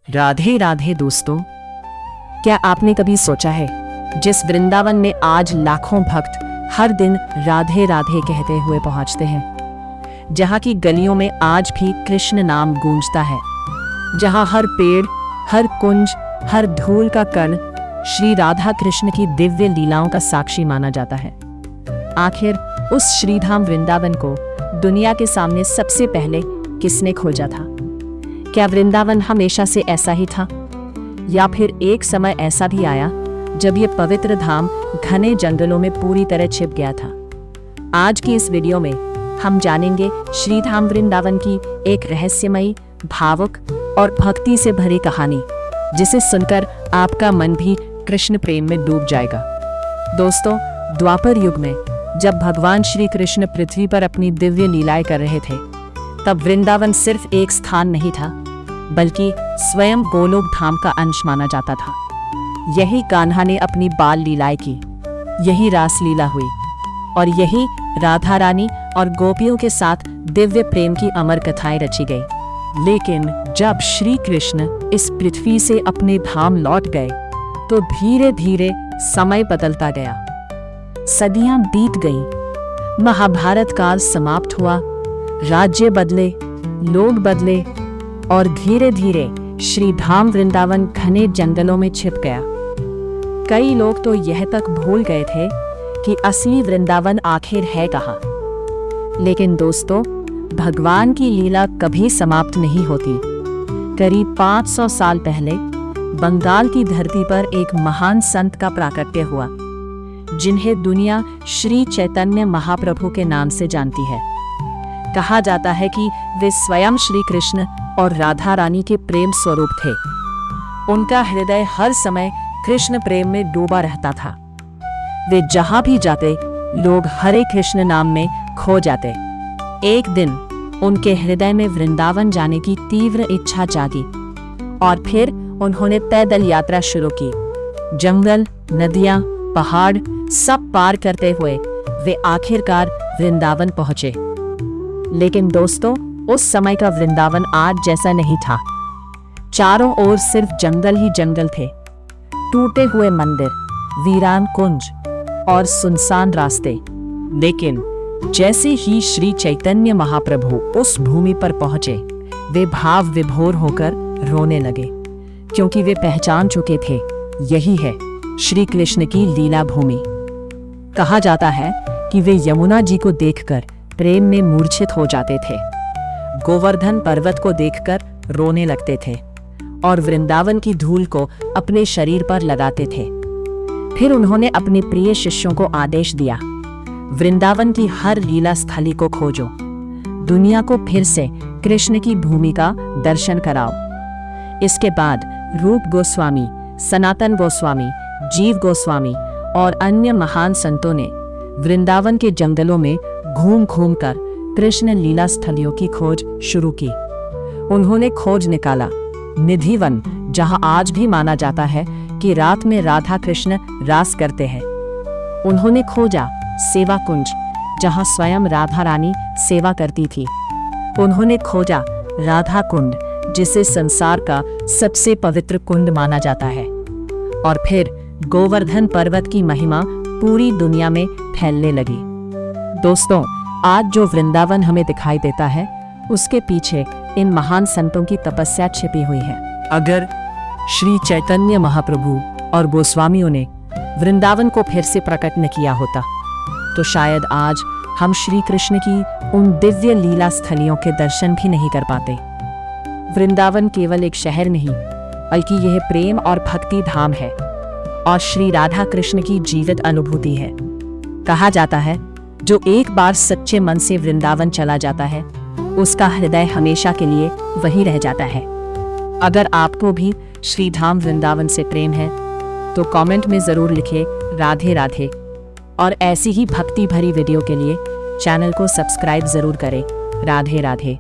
राधे राधे दोस्तों, क्या आपने कभी सोचा है जिस वृंदावन में आज लाखों भक्त हर दिन राधे राधे कहते हुए पहुंचते हैं, जहां की गलियों में आज भी कृष्ण नाम गूंजता है, जहां हर पेड़, हर कुंज, हर धूल का कण श्री राधा कृष्ण की दिव्य लीलाओं का साक्षी माना जाता है। आखिर उस श्रीधाम वृंदावन को दुनिया के सामने सबसे पहले किसने खोजा था? क्या वृंदावन हमेशा से ऐसा ही था, या फिर एक समय ऐसा भी आया जब ये पवित्र धाम घने जंगलों में पूरी तरह छिप गया था? आज की इस वीडियो में हम जानेंगे श्रीधाम वृंदावन की एक रहस्यमयी, भावुक और भक्ति से भरी कहानी, जिसे सुनकर आपका मन भी कृष्ण प्रेम में डूब जाएगा। दोस्तों, द्वापर युग में जब भगवान श्री कृष्ण पृथ्वी पर अपनी दिव्य लीलाएं कर रहे थे, तब वृंदावन सिर्फ एक स्थान नहीं था, बल्कि स्वयं गोलोक धाम का अंश माना जाता था। यही कान्हा ने अपनी बाल लीलाएं की, यही रास लीला हुई, और यही राधा रानी और गोपियों के साथ दिव्य प्रेम की अमर कथाएं रची गई। लेकिन जब श्री कृष्ण इस पृथ्वी से अपने धाम लौट गए, तो धीरे धीरे समय बदलता गया। सदियां बीत गईं, महाभारत काल समाप्त हुआ, राज्य बदले, लोग बदले, और धीरे धीरे श्रीधाम वृंदावन घने जंगलों में छिप गया। कई लोग तो यह तक भूल गए थे कि असली वृंदावन आखिर है कहाँ। लेकिन दोस्तों, भगवान की लीला कभी समाप्त नहीं होती। करीब 500 साल पहले बंगाल की धरती पर एक महान संत का प्राकट्य हुआ, जिन्हें दुनिया श्री चैतन्य महाप्रभु के नाम से जानती है। कहा जाता है कि वे स्वयं श्री कृष्ण और राधा रानी के प्रेम स्वरूप थे। उनका हृदय हर समय कृष्ण प्रेम में डूबा रहता था। वे जहां भी जाते, लोग हरे कृष्ण नाम में खो जाते। एक दिन उनके हृदय में वृंदावन जाने की तीव्र इच्छा जागी, और फिर उन्होंने पैदल यात्रा शुरू की। जंगल, नदियां, पहाड़ सब पार करते हुए वे आखिरकार वृंदावन पहुंचे। लेकिन दोस्तों, उस समय का वृंदावन आज जैसा नहीं था। चारों ओर सिर्फ जंगल ही जंगल थे, टूटे हुए मंदिर, वीरान कुंज और सुनसान रास्ते। लेकिन जैसे ही श्री चैतन्य महाप्रभु उस भूमि पर पहुंचे, वे भाव विभोर होकर रोने लगे, क्योंकि वे पहचान चुके थे, यही है श्री कृष्ण की लीला भूमि। कहा जाता है कि वे यमुना जी को देखकर प्रेम में मूर्छित हो जाते थे, गोवर्धन पर्वत को देखकर रोने लगते थे, और वृंदावन की धूल को अपने शरीर पर लगाते थे। फिर उन्होंने अपने प्रिय शिष्यों को आदेश दिया, वृंदावन की हर लीला स्थली को खोजो, दुनिया को फिर से कृष्ण की भूमि का दर्शन कराओ। इसके बाद रूप गोस्वामी, सनातन गोस्वामी, जीव गोस्वामी और अन्य महान संतों ने वृंदावन के जंगलों में घूम घूम कर कृष्ण लीला स्थलियों की खोज शुरू की। उन्होंने खोज निकाला निधिवन, जहां आज भी माना जाता है कि रात में राधा कृष्ण रास करते हैं। उन्होंने खोजा सेवा कुंज, जहां स्वयं राधा रानी सेवा करती थी। उन्होंने खोजा राधा कुंड, जिसे संसार का सबसे पवित्र कुंड माना जाता है। और फिर गोवर्धन पर्वत की महिमा पूरी दुनिया में फैलने लगी। दोस्तों, आज जो वृंदावन हमें दिखाई देता है, उसके पीछे इन महान संतों की तपस्या छिपी हुई है। अगर श्री चैतन्य महाप्रभु और गोस्वामियों ने वृंदावन को फिर से प्रकट न किया होता, तो शायद आज हम श्री कृष्ण की उन दिव्य लीला स्थलियों के दर्शन भी नहीं कर पाते। वृंदावन केवल एक शहर नहीं, बल्कि यह प्रेम और भक्ति धाम है, और श्री राधा कृष्ण की जीवित अनुभूति है। कहा जाता है, जो एक बार सच्चे मन से वृंदावन चला जाता है, उसका हृदय हमेशा के लिए वही रह जाता है। अगर आपको भी श्रीधाम वृंदावन से प्रेम है, तो कमेंट में जरूर लिखें राधे राधे, और ऐसी ही भक्ति भरी वीडियो के लिए चैनल को सब्सक्राइब जरूर करें। राधे राधे।